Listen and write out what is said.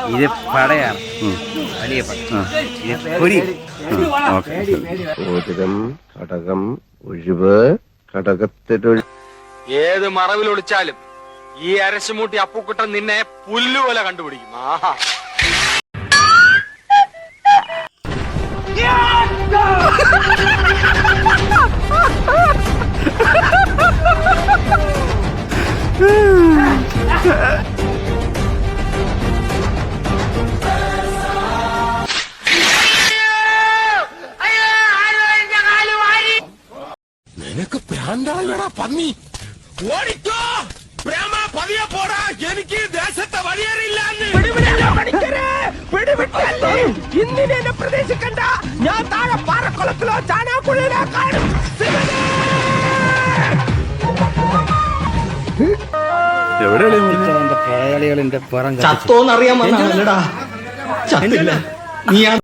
ഇത് പടയാണ്, വലിയ പട. ഇത് പൊരി. കടകം ഒഴിവ് കടകത്തിലൊഴി. ഏത് മറവിൽ ഒളിച്ചാലും ഈ അരശുമൂട്ടി അപ്പുക്കുട്ടൻ നിന്നെ പുല്ലുപോലെ കണ്ടുപിടിക്കും. ആഹാ. നിനക്ക് പ്രാന്താളടാ പന്നി, ഓടിക്കോ പ്രേമ, പതിയെ പോടാ, എനിക്ക് ദേശത്തെ വഴിയേറിയില്ല. ഇന്നിനെ എന്നെ പ്രതീക്ഷിക്കണ്ട, ഞാൻ താഴെ പാറക്കുളത്തിലോ ചാനാക്കുള്ളിലോ കാണും. പടയാളികളിന്റെ പുറം ചത്തോന്നറിയാൻ വന്നല്ലടാ, ചത്തില്ല നീ.